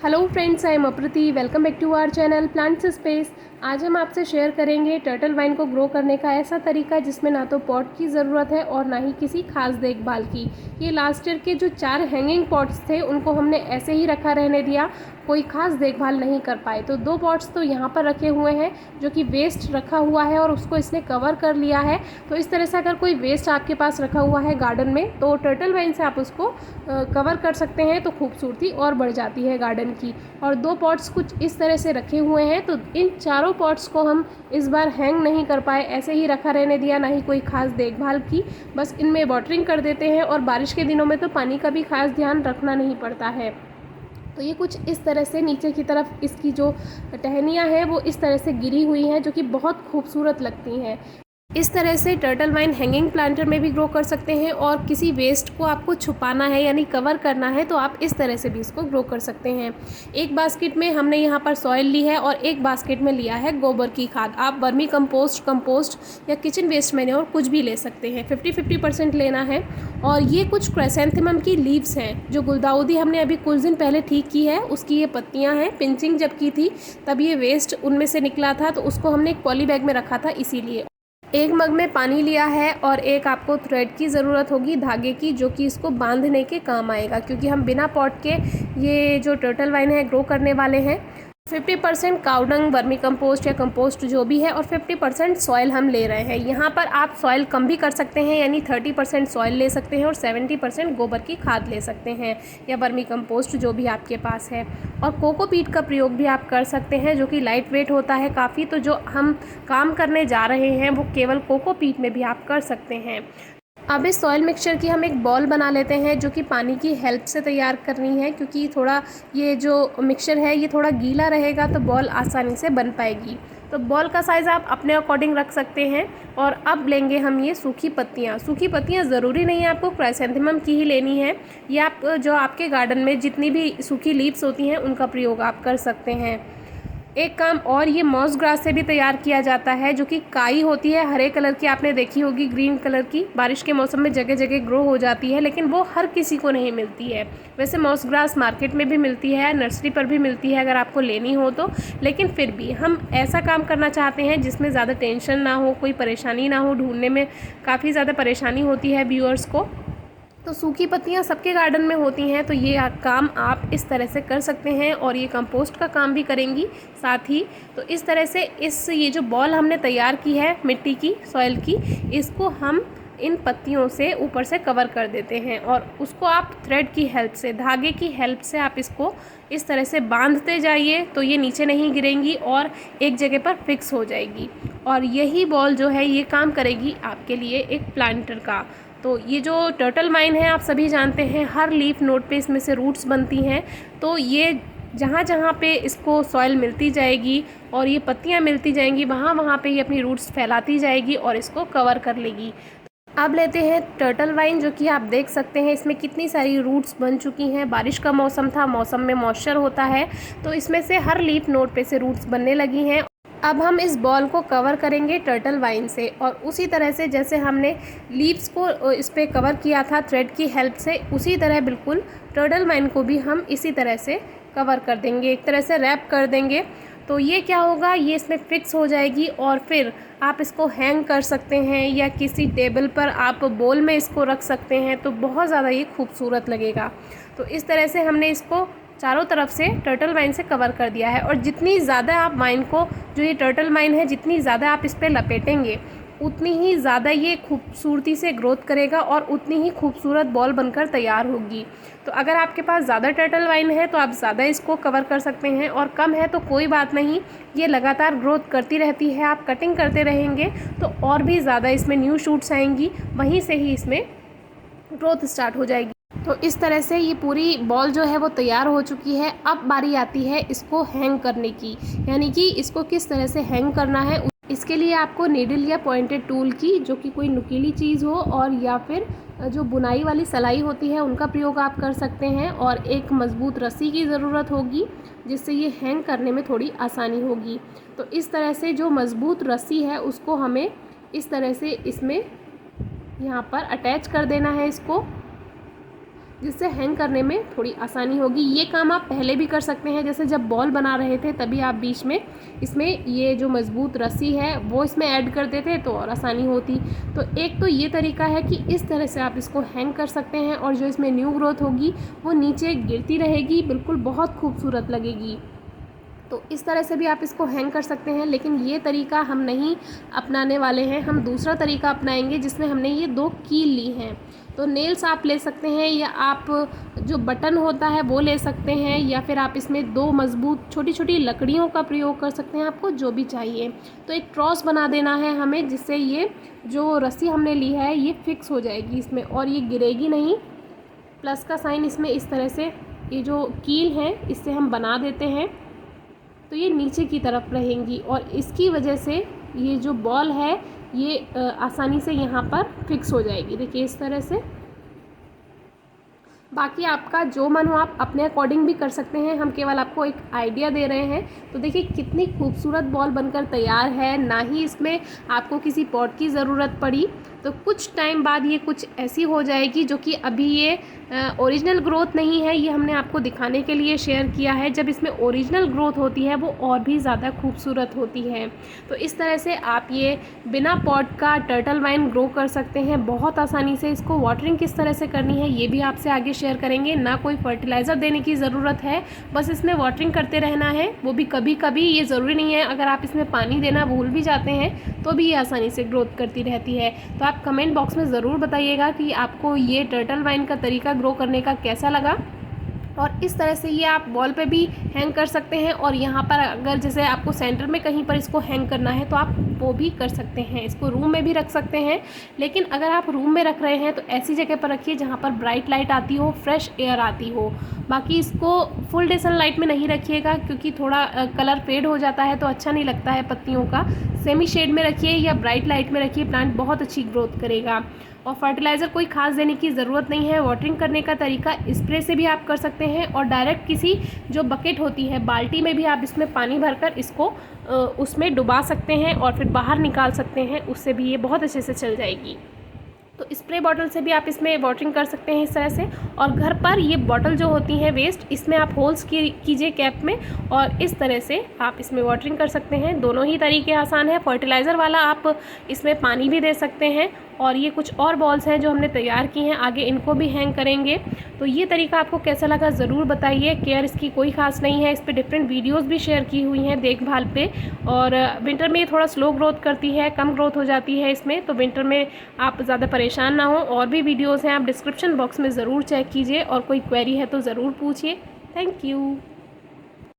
Hello friends, I am Aprati. Welcome back to our channel plants space. आज हम आपसे share करेंगे टर्टल वाइन को ग्रो करने का ऐसा तरीका जिसमें ना तो पॉट की ज़रूरत है और ना ही किसी खास देखभाल की। ये लास्ट ईयर के जो 4 हैंगिंग पॉट्स थे उनको हमने ऐसे ही रखा रहने दिया, कोई खास देखभाल नहीं कर पाए। तो 2 पॉट्स तो यहाँ पर रखे हुए हैं जो कि वेस्ट रखा हुआ है और उसको इसने कवर कर लिया है। तो इस तरह से अगर कोई वेस्ट आपके पास रखा हुआ है गार्डन में तो टर्टल वाइन से आप उसको कवर कर सकते हैं, तो खूबसूरती और बढ़ जाती है गार्डन की। और 2 पॉट्स कुछ इस तरह से रखे हुए हैं, तो इन चारों पॉट्स को हम इस बार हैंग नहीं कर पाए, ऐसे ही रखा रहने दिया, ना ही कोई खास देखभाल की। बस इनमें वाटरिंग कर देते हैं और बारिश के दिनों में तो पानी का भी खास ध्यान रखना नहीं पड़ता है। तो ये कुछ इस तरह से नीचे की तरफ इसकी जो टहनियाँ हैं वो इस तरह से गिरी हुई हैं, जो कि बहुत खूबसूरत लगती हैं। इस तरह से टर्टल वाइन हैंगिंग प्लांटर में भी ग्रो कर सकते हैं और किसी वेस्ट को आपको छुपाना है यानी कवर करना है तो आप इस तरह से भी इसको ग्रो कर सकते हैं। एक बास्केट में हमने यहाँ पर सॉइल ली है और एक बास्केट में लिया है गोबर की खाद। आप वर्मी कंपोस्ट या किचन वेस्ट मैन्योर कुछ भी ले सकते हैं। 50-50% लेना है। और ये कुछ क्राइसैंथेमम की लीव्स हैं जो गुलदाउदी हमने अभी कुछ दिन पहले ठीक की है, उसकी ये पत्तियाँ हैं। पिंचिंग जब की थी तब ये वेस्ट उनमें से निकला था, तो उसको हमने एक पॉली बैग में रखा था इसीलिए। एक मग में पानी लिया है और एक आपको थ्रेड की ज़रूरत होगी, धागे की, जो कि इसको बांधने के काम आएगा, क्योंकि हम बिना पॉट के ये जो टर्टल वाइन है ग्रो करने वाले हैं। 50% काउडंग, वर्मी कंपोस्ट या कंपोस्ट जो भी है और 50% सॉइल हम ले रहे हैं। यहाँ पर आप सॉइल कम भी कर सकते हैं, यानी 30% सॉइल ले सकते हैं और 70% गोबर की खाद ले सकते हैं या वर्मी कंपोस्ट जो भी आपके पास है। और कोकोपीट का प्रयोग भी आप कर सकते हैं, जो कि लाइट वेट होता है काफ़ी। तो जो हम काम करने जा रहे हैं वो केवल कोकोपीट में भी आप कर सकते हैं। अब इस सॉइल मिक्सचर की हम एक बॉल बना लेते हैं, जो कि पानी की हेल्प से तैयार करनी है, क्योंकि थोड़ा ये जो मिक्सचर है ये थोड़ा गीला रहेगा तो बॉल आसानी से बन पाएगी। तो बॉल का साइज़ आप अपने अकॉर्डिंग रख सकते हैं। और अब लेंगे हम ये सूखी पत्तियाँ। सूखी पत्तियाँ ज़रूरी नहीं है आपको क्राइसैंथेमम की ही लेनी है, या आप जो आपके गार्डन में जितनी भी सूखी लीव्स होती हैं उनका प्रयोग आप कर सकते हैं। एक काम और, ये मॉस ग्रास से भी तैयार किया जाता है, जो कि काई होती है हरे कलर की, आपने देखी होगी ग्रीन कलर की, बारिश के मौसम में जगह जगह ग्रो हो जाती है, लेकिन वो हर किसी को नहीं मिलती है। वैसे मॉस ग्रास मार्केट में भी मिलती है, नर्सरी पर भी मिलती है अगर आपको लेनी हो तो। लेकिन फिर भी हम ऐसा काम करना चाहते हैं जिसमें ज़्यादा टेंशन ना हो, कोई परेशानी ना हो, ढूंढने में काफ़ी ज़्यादा परेशानी होती है व्यूअर्स को। तो सूखी पत्तियाँ सबके गार्डन में होती हैं, तो ये काम आप इस तरह से कर सकते हैं और ये कंपोस्ट का काम भी करेंगी साथ ही। तो इस तरह से ये जो बॉल हमने तैयार की है मिट्टी की, सॉइल की, इसको हम इन पत्तियों से ऊपर से कवर कर देते हैं और उसको आप थ्रेड की हेल्प से, धागे की हेल्प से आप इसको इस तरह से बांधते जाइए, तो ये नीचे नहीं गिरेंगी और एक जगह पर फिक्स हो जाएगी। और यही बॉल जो है ये काम करेगी आपके लिए एक प्लांटर का। तो ये जो टर्टल वाइन है आप सभी जानते हैं, हर लीफ नोड पे इसमें से रूट्स बनती हैं। तो ये जहाँ जहाँ पे इसको सॉइल मिलती जाएगी और ये पत्तियाँ मिलती जाएंगी, वहाँ वहाँ पे ये अपनी रूट्स फैलाती जाएगी और इसको कवर कर लेगी। अब लेते हैं टर्टल वाइन, जो कि आप देख सकते हैं इसमें कितनी सारी रूट्स बन चुकी हैं। बारिश का मौसम था, मौसम में मॉइस्चर होता है, तो इसमें से हर लीफ नोड पे से रूट्स बनने लगी हैं। अब हम इस बॉल को कवर करेंगे टर्टल वाइन से, और उसी तरह से जैसे हमने लीव्स को इस पर कवर किया था थ्रेड की हेल्प से, उसी तरह बिल्कुल टर्टल वाइन को भी हम इसी तरह से कवर कर देंगे, एक तरह से रैप कर देंगे। तो ये क्या होगा, ये इसमें फिक्स हो जाएगी और फिर आप इसको हैंग कर सकते हैं या किसी टेबल पर आप बोल में इसको रख सकते हैं, तो बहुत ज़्यादा ये खूबसूरत लगेगा। तो इस तरह से हमने इसको चारों तरफ से टर्टल वाइन से कवर कर दिया है। और जितनी ज़्यादा आप वाइन को, जो ये टर्टल वाइन है, जितनी ज़्यादा आप इस पर लपेटेंगे उतनी ही ज़्यादा ये खूबसूरती से ग्रोथ करेगा और उतनी ही खूबसूरत बॉल बनकर तैयार होगी। तो अगर आपके पास ज़्यादा टर्टल वाइन है तो आप ज़्यादा इसको कवर कर सकते हैं, और कम है तो कोई बात नहीं, ये लगातार ग्रोथ करती रहती है। आप कटिंग करते रहेंगे तो और भी ज़्यादा इसमें न्यू शूट्स आएंगी, वहीं से ही इसमें ग्रोथ स्टार्ट हो जाएगी। तो इस तरह से ये पूरी बॉल जो है वो तैयार हो चुकी है। अब बारी आती है इसको हैंग करने की, यानी कि इसको किस तरह से हैंग करना है। इसके लिए आपको नीडल या पॉइंटेड टूल की, जो कि कोई नुकीली चीज़ हो, और या फिर जो बुनाई वाली सलाई होती है उनका प्रयोग आप कर सकते हैं। और एक मज़बूत रस्सी की ज़रूरत होगी जिससे ये हैंग करने में थोड़ी आसानी होगी। तो इस तरह से जो मज़बूत रस्सी है उसको हमें इस तरह से इसमें यहाँ पर अटैच कर देना है इसको। जिससे हैंग करने में थोड़ी आसानी होगी। ये काम आप पहले भी कर सकते हैं, जैसे जब बॉल बना रहे थे तभी आप बीच में इसमें ये जो मज़बूत रस्सी है वो इसमें ऐड कर देते तो और आसानी होती। तो एक तो ये तरीका है कि इस तरह से आप इसको हैंग कर सकते हैं और जो इसमें न्यू ग्रोथ होगी वो नीचे गिरती रहेगी, बिल्कुल बहुत खूबसूरत लगेगी। तो इस तरह से भी आप इसको हैंग कर सकते हैं, लेकिन ये तरीका हम नहीं अपनाने वाले हैं। हम दूसरा तरीका अपनाएंगे जिसमें हमने ये 2 कील ली हैं। तो नेल्स आप ले सकते हैं, या आप जो बटन होता है वो ले सकते हैं, या फिर आप इसमें 2 मज़बूत छोटी छोटी लकड़ियों का प्रयोग कर सकते हैं, आपको जो भी चाहिए। तो एक क्रॉस बना देना है हमें, जिससे ये जो रस्सी हमने ली है ये फिक्स हो जाएगी इसमें और ये गिरेगी नहीं। प्लस का साइन इसमें इस तरह से ये जो कील है इससे हम बना देते हैं, तो ये नीचे की तरफ रहेंगी और इसकी वजह से ये जो बॉल है ये आसानी से यहाँ पर फिक्स हो जाएगी। देखिए इस तरह से। बाकी आपका जो मन हो आप अपने अकॉर्डिंग भी कर सकते हैं, हम केवल आपको एक आइडिया दे रहे हैं। तो देखिए कितनी खूबसूरत बॉल बनकर तैयार है, ना ही इसमें आपको किसी पॉट की ज़रूरत पड़ी। तो कुछ टाइम बाद ये कुछ ऐसी हो जाएगी, जो कि अभी ये ओरिजिनल ग्रोथ नहीं है, ये हमने आपको दिखाने के लिए शेयर किया है। जब इसमें ओरिजिनल ग्रोथ होती है वो और भी ज़्यादा खूबसूरत होती है। तो इस तरह से आप ये बिना पॉट का टर्टल वाइन ग्रो कर सकते हैं बहुत आसानी से। इसको वाटरिंग किस तरह से करनी है ये भी आपसे आगे शेयर करेंगे। ना कोई फर्टिलाइज़र देने की ज़रूरत है, बस इसमें वाटरिंग करते रहना है, वो भी कभी कभी। ये ज़रूरी नहीं है अगर आप इसमें पानी देना भूल भी जाते हैं तो भी ये आसानी से ग्रोथ करती रहती है। तो आप कमेंट बॉक्स में ज़रूर बताइएगा कि आपको ये टर्टल वाइन का तरीका ग्रो करने का कैसा लगा। और इस तरह से ये आप वॉल पे भी हैंग कर सकते हैं, और यहाँ पर अगर जैसे आपको सेंटर में कहीं पर इसको हैंग करना है तो आप वो भी कर सकते हैं। इसको रूम में भी रख सकते हैं, लेकिन अगर आप रूम में रख रहे हैं तो ऐसी जगह पर रखिए जहाँ पर ब्राइट लाइट आती हो, फ्रेश एयर आती हो। बाकी इसको फुल डे सनलाइट में नहीं रखिएगा, क्योंकि थोड़ा कलर फेड हो जाता है तो अच्छा नहीं लगता है पत्तियों का। सेमी शेड में रखिए या ब्राइट लाइट में रखिए, प्लांट बहुत अच्छी ग्रोथ करेगा। और फर्टिलाइज़र कोई खास देने की ज़रूरत नहीं है। वाटरिंग करने का तरीका स्प्रे से भी आप कर सकते हैं, और डायरेक्ट किसी जो बकेट होती है बाल्टी में भी आप इसमें पानी भरकर इसको उसमें डुबा सकते हैं और फिर बाहर निकाल सकते हैं, उससे भी ये बहुत अच्छे से चल जाएगी। तो स्प्रे बॉटल से भी आप इसमें वाटरिंग कर सकते हैं इस तरह से। और घर पर ये बॉटल जो होती है वेस्ट, इसमें आप होल्स कीजिए कैप में, और इस तरह से आप इसमें वाटरिंग कर सकते हैं। दोनों ही तरीके आसान है। फर्टिलाइज़र वाला आप इसमें पानी भी दे सकते हैं, और ये कुछ और बॉल्स हैं जो हमने तैयार की हैं, आगे इनको भी हैंग करेंगे। तो ये तरीका आपको कैसा लगा ज़रूर बताइए। केयर इसकी कोई ख़ास नहीं है, इस पर डिफरेंट वीडियोस भी शेयर की हुई हैं देखभाल पे। और विंटर में ये थोड़ा स्लो ग्रोथ करती है, कम ग्रोथ हो जाती है इसमें, तो विंटर में आप ज़्यादा परेशान ना हो। और भी वीडियोज़ हैं, आप डिस्क्रिप्शन बॉक्स में ज़रूर चेक कीजिए, और कोई क्वेरी है तो ज़रूर पूछिए। Thank you.